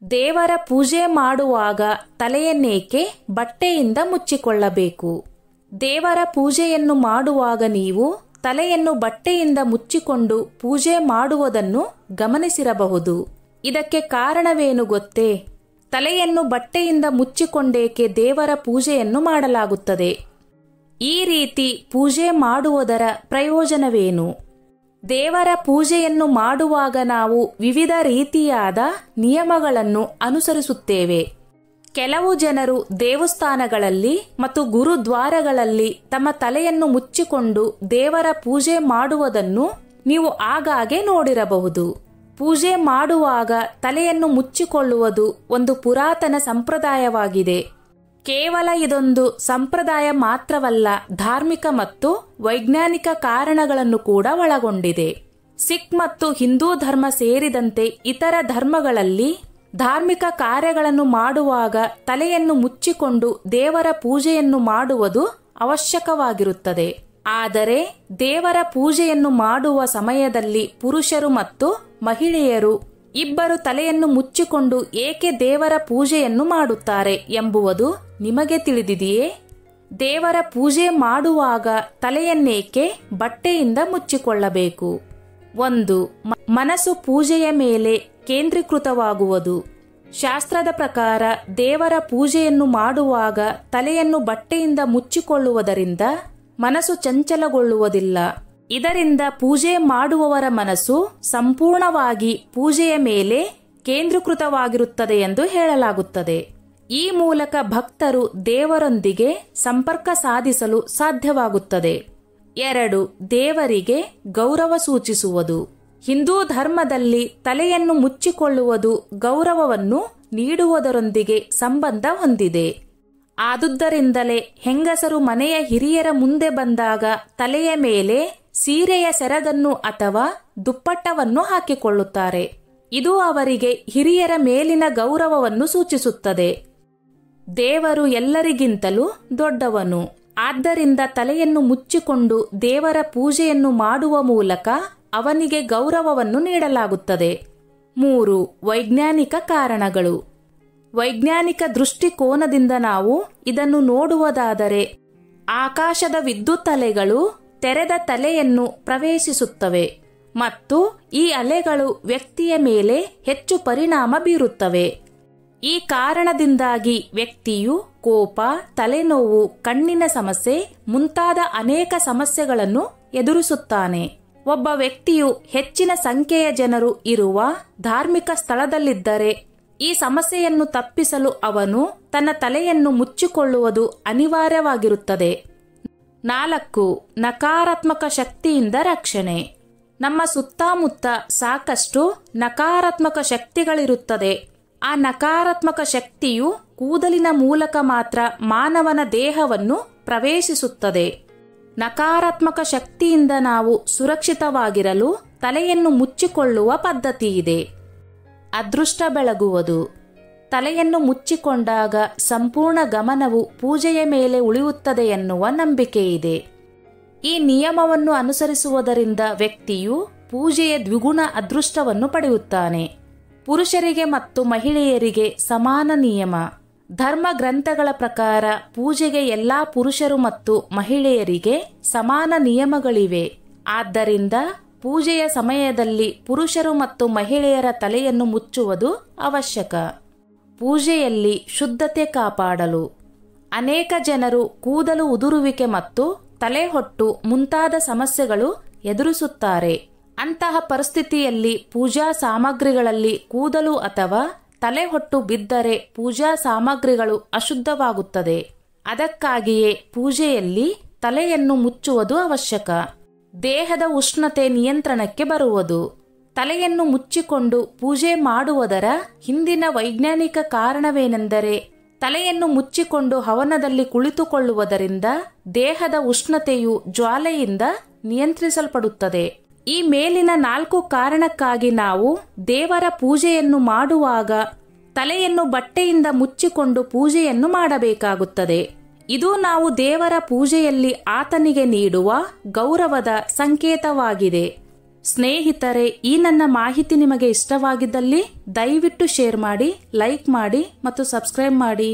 ದೇವರ ಪೂಜೆ ಮಾಡುವಾಗ ತಲೆಯನ್ನೇಕೆ ಬಟ್ಟೆಯಿಂದ ಮುಚ್ಚಿಕೊಳ್ಳಬೇಕು? ದೇವರ ಪೂಜೆಯನ್ನು ಮಾಡುವಾಗ ನೀವು ತಲೆಯನ್ನು ಬಟ್ಟೆಯಿಂದ ಮುಚ್ಚಿಕೊಂಡು ಪೂಜೆ ಮಾಡುವುದನ್ನು ಗಮನಿಸಿರಬಹುದು. ಇದಕ್ಕೆ ಕಾರಣವೇನು ಗೊತ್ತೇ? ತಲೆಯನ್ನು ಬಟ್ಟೆಯಿಂದ ಮುಚ್ಚಿಕೊಂಡೇಕೆ ದೇವರ ಪೂಜೆಯನ್ನು ಮಾಡಲಾಗುತ್ತದೆ? ಈ ರೀತಿ ಪೂಜೆ ಮಾಡುವುದರ ಪ್ರಯೋಜನವೇನು? ದೇವರ ಪೂಜೆಯನ್ನು ಮಾಡುವಾಗ ನಾವು ವಿವಿಧ ರೀತಿಯಾದ ನಿಯಮಗಳನ್ನು ಅನುಸರಿಸುತ್ತೇವೆ. ಕೆಲವು ಜನರು ದೇವಸ್ಥಾನಗಳಲ್ಲಿ ಮತ್ತು ಗುರುದ್ವಾರಗಳಲ್ಲಿ ತಮ್ಮ ತಲೆಯನ್ನು ಮುಚ್ಚಿಕೊಂಡು ದೇವರ ಪೂಜೆ ಮಾಡುವುದನ್ನು ನೀವು ಆಗಾಗ್ಗೆ ನೋಡಿರಬಹುದು. ಪೂಜೆ ಮಾಡುವಾಗ ತಲೆಯನ್ನು ಮುಚ್ಚಿಕೊಳ್ಳುವುದು ಒಂದು ಪುರಾತನ ಸಂಪ್ರದಾಯವಾಗಿದೆ. ಕೇವಲ ಇದೊಂದು ಸಂಪ್ರದಾಯ ಮಾತ್ರವಲ್ಲ, ಧಾರ್ಮಿಕ ಮತ್ತು ವೈಜ್ಞಾನಿಕ ಕಾರಣಗಳನ್ನು ಕೂಡ ಒಳಗೊಂಡಿದೆ. ಸಿಖ್ ಮತ್ತು ಹಿಂದೂ ಧರ್ಮ ಸೇರಿದಂತೆ ಇತರ ಧರ್ಮಗಳಲ್ಲಿ ಧಾರ್ಮಿಕ ಕಾರ್ಯಗಳನ್ನು ಮಾಡುವಾಗ ತಲೆಯನ್ನು ಮುಚ್ಚಿಕೊಂಡು ದೇವರ ಪೂಜೆಯನ್ನು ಮಾಡುವುದು ಅವಶ್ಯಕವಾಗಿರುತ್ತದೆ. ಆದರೆ ದೇವರ ಪೂಜೆಯನ್ನು ಮಾಡುವ ಸಮಯದಲ್ಲಿ ಪುರುಷರು ಮತ್ತು ಮಹಿಳೆಯರು ಇಬ್ಬರು ತಲೆಯನ್ನು ಮುಚ್ಚಿಕೊಂಡು ಏಕೆ ದೇವರ ಪೂಜೆಯನ್ನು ಮಾಡುತ್ತಾರೆ ಎಂಬುವುದು ನಿಮಗೆ ತಿಳಿದಿದೆಯೇ? ದೇವರ ಪೂಜೆ ಮಾಡುವಾಗ ತಲೆಯನ್ನೇಕೆ ಬಟ್ಟೆಯಿಂದ ಮುಚ್ಚಿಕೊಳ್ಳಬೇಕು? 1. ಮನಸ್ಸು ಪೂಜೆಯ ಮೇಲೆ ಕೇಂದ್ರೀಕೃತವಾಗುವುದು. ಶಾಸ್ತ್ರದ ಪ್ರಕಾರ ದೇವರ ಪೂಜೆಯನ್ನು ಮಾಡುವಾಗ ತಲೆಯನ್ನು ಬಟ್ಟೆಯಿಂದ ಮುಚ್ಚಿಕೊಳ್ಳುವುದರಿಂದ ಮನಸ್ಸು ಚಂಚಲಗೊಳ್ಳುವುದಿಲ್ಲ. ಇದರಿಂದ ಪೂಜೆ ಮಾಡುವವರ ಮನಸ್ಸು ಸಂಪೂರ್ಣವಾಗಿ ಪೂಜೆಯ ಮೇಲೆ ಕೇಂದ್ರೀಕೃತವಾಗಿರುತ್ತದೆ ಎಂದು ಹೇಳಲಾಗುತ್ತದೆ. ಈ ಮೂಲಕ ಭಕ್ತರು ದೇವರೊಂದಿಗೆ ಸಂಪರ್ಕ ಸಾಧಿಸಲು ಸಾಧ್ಯವಾಗುತ್ತದೆ. 2. ದೇವರಿಗೆ ಗೌರವ ಸೂಚಿಸುವುದು. ಹಿಂದೂ ಧರ್ಮದಲ್ಲಿ ತಲೆಯನ್ನು ಮುಚ್ಚಿಕೊಳ್ಳುವುದು ಗೌರವವನ್ನು ನೀಡುವುದರೊಂದಿಗೆ ಸಂಬಂಧ ಹೊಂದಿದೆ. ಆದುದರಿಂದಲೇ ಹೆಂಗಸರು ಮನೆಯ ಹಿರಿಯರ ಮುಂದೆ ಬಂದಾಗ ತಲೆಯ ಮೇಲೆ ಸೀರೆಯ ಸೆರಗನ್ನು ಅಥವಾ ದುಪ್ಪಟ್ಟವನ್ನು ಹಾಕಿಕೊಳ್ಳುತ್ತಾರೆ. ಇದು ಅವರಿಗೆ ಹಿರಿಯರ ಮೇಲಿನ ಗೌರವವನ್ನು ಸೂಚಿಸುತ್ತದೆ. ದೇವರು ಎಲ್ಲರಿಗಿಂತಲೂ ದೊಡ್ಡವನು. ಆದ್ದರಿಂದ ತಲೆಯನ್ನು ಮುಚ್ಚಿಕೊಂಡು ದೇವರ ಪೂಜೆಯನ್ನು ಮಾಡುವ ಮೂಲಕ ಅವನಿಗೆ ಗೌರವವನ್ನು ನೀಡಲಾಗುತ್ತದೆ. 3. ವೈಜ್ಞಾನಿಕ ಕಾರಣಗಳು. ವೈಜ್ಞಾನಿಕ ದೃಷ್ಟಿಕೋನದಿಂದ ನಾವು ಇದನ್ನು ನೋಡುವುದಾದರೆ, ಆಕಾಶದ ವಿದ್ಯುತ್ ಅಲೆಗಳು ತೆರೆದ ತಲೆಯನ್ನು ಪ್ರವೇಶಿಸುತ್ತವೆ ಮತ್ತು ಈ ಅಲೆಗಳು ವ್ಯಕ್ತಿಯ ಮೇಲೆ ಹೆಚ್ಚು ಪರಿಣಾಮ ಬೀರುತ್ತವೆ. ಈ ಕಾರಣದಿಂದಾಗಿ ವ್ಯಕ್ತಿಯು ಕೋಪ, ತಲೆನೋವು, ಕಣ್ಣಿನ ಸಮಸ್ಯೆ ಮುಂತಾದ ಅನೇಕ ಸಮಸ್ಯೆಗಳನ್ನು ಎದುರಿಸುತ್ತಾನೆ. ಒಬ್ಬ ವ್ಯಕ್ತಿಯು ಹೆಚ್ಚಿನ ಸಂಖ್ಯೆಯ ಜನರು ಇರುವ ಧಾರ್ಮಿಕ ಸ್ಥಳದಲ್ಲಿದ್ದರೆ ಈ ಸಮಸ್ಯೆಯನ್ನು ತಪ್ಪಿಸಲು ಅವನು ತನ್ನ ತಲೆಯನ್ನು ಮುಚ್ಚಿಕೊಳ್ಳುವುದು ಅನಿವಾರ್ಯವಾಗಿರುತ್ತದೆ. 4. ನಕಾರಾತ್ಮಕ ಶಕ್ತಿಯಿಂದ ರಕ್ಷಣೆ. ನಮ್ಮ ಸುತ್ತಮುತ್ತ ಸಾಕಷ್ಟು ನಕಾರಾತ್ಮಕ ಶಕ್ತಿಗಳಿರುತ್ತದೆ. ಆ ನಕಾರಾತ್ಮಕ ಶಕ್ತಿಯು ಕೂದಲಿನ ಮೂಲಕ ಮಾತ್ರ ಮಾನವನ ದೇಹವನ್ನು ಪ್ರವೇಶಿಸುತ್ತದೆ. ನಕಾರಾತ್ಮಕ ಶಕ್ತಿಯಿಂದ ನಾವು ಸುರಕ್ಷಿತವಾಗಿರಲು ತಲೆಯನ್ನು ಮುಚ್ಚಿಕೊಳ್ಳುವ ಪದ್ಧತಿಯಿದೆ. ಅದೃಷ್ಟ ಬೆಳಗುವುದು. ತಲೆಯನ್ನು ಮುಚ್ಚಿಕೊಂಡಾಗ ಸಂಪೂರ್ಣ ಗಮನವು ಪೂಜೆಯ ಮೇಲೆ ಉಳಿಯುತ್ತದೆ ಎನ್ನುವ ನಂಬಿಕೆಯಿದೆ. ಈ ನಿಯಮವನ್ನು ಅನುಸರಿಸುವುದರಿಂದ ವ್ಯಕ್ತಿಯು ಪೂಜೆಯ ದ್ವಿಗುಣ ಅದೃಷ್ಟವನ್ನು ಪಡೆಯುತ್ತಾನೆ. ಪುರುಷರಿಗೆ ಮತ್ತು ಮಹಿಳೆಯರಿಗೆ ಸಮಾನ ನಿಯಮ. ಧರ್ಮ ಗ್ರಂಥಗಳ ಪ್ರಕಾರ ಪೂಜೆಗೆ ಎಲ್ಲಾ ಪುರುಷರು ಮತ್ತು ಮಹಿಳೆಯರಿಗೆ ಸಮಾನ ನಿಯಮಗಳಿವೆ. ಆದ್ದರಿಂದ ಪೂಜೆಯ ಸಮಯದಲ್ಲಿ ಪುರುಷರು ಮತ್ತು ಮಹಿಳೆಯರ ತಲೆಯನ್ನು ಮುಚ್ಚುವುದು ಅವಶ್ಯಕ. ಪೂಜೆಯಲ್ಲಿ ಶುದ್ಧತೆ ಕಾಪಾಡಲು. ಅನೇಕ ಜನರು ಕೂದಲು ಉದುರುವಿಕೆ ಮತ್ತು ತಲೆಹೊಟ್ಟು ಮುಂತಾದ ಸಮಸ್ಯೆಗಳು ಎದುರಿಸುತ್ತಾರೆ. ಅಂತಹ ಪರಿಸ್ಥಿತಿಯಲ್ಲಿ ಪೂಜಾ ಸಾಮಗ್ರಿಗಳಲ್ಲಿ ಕೂದಲು ಅಥವಾ ತಲೆಹೊಟ್ಟು ಬಿದ್ದರೆ ಪೂಜಾ ಸಾಮಗ್ರಿಗಳು ಅಶುದ್ಧವಾಗುತ್ತದೆ. ಅದಕ್ಕಾಗಿಯೇ ಪೂಜೆಯಲ್ಲಿ ತಲೆಯನ್ನು ಮುಚ್ಚುವುದು ಅವಶ್ಯಕ. ದೇಹದ ಉಷ್ಣತೆ ನಿಯಂತ್ರಣಕ್ಕೆ ಬರುವುದು. ತಲೆಯನ್ನು ಮುಚ್ಚಿಕೊಂಡು ಪೂಜೆ ಮಾಡುವುದರ ಹಿಂದಿನ ವೈಜ್ಞಾನಿಕ ಕಾರಣವೇನೆಂದರೆ, ತಲೆಯನ್ನು ಮುಚ್ಚಿಕೊಂಡು ಹವನದಲ್ಲಿ ಕುಳಿತುಕೊಳ್ಳುವುದರಿಂದ ದೇಹದ ಉಷ್ಣತೆಯು ಜ್ವಾಲೆಯಿಂದ ನಿಯಂತ್ರಿಸಲ್ಪಡುತ್ತದೆ. ಈ ಮೇಲಿನ 4 ಕಾರಣಕ್ಕಾಗಿ ನಾವು ದೇವರ ಪೂಜೆಯನ್ನು ಮಾಡುವಾಗ ತಲೆಯನ್ನು ಬಟ್ಟೆಯಿಂದ ಮುಚ್ಚಿಕೊಂಡು ಪೂಜೆಯನ್ನು ಮಾಡಬೇಕಾಗುತ್ತದೆ. ಇದು ನಾವು ದೇವರ ಪೂಜೆಯಲ್ಲಿ ಆತನಿಗೆ ನೀಡುವ ಗೌರವದ ಸಂಕೇತವಾಗಿದೆ. ಸ್ನೇಹಿತರೆ, ಈ ನನ್ನ ಮಾಹಿತಿ ನಿಮಗೆ ಇಷ್ಟವಾಗಿದ್ದಲ್ಲಿ ದಯವಿಟ್ಟು ಶೇರ್ ಮಾಡಿ, ಲೈಕ್ ಮಾಡಿ ಮತ್ತು ಸಬ್ಸ್ಕ್ರೈಬ್ ಮಾಡಿ.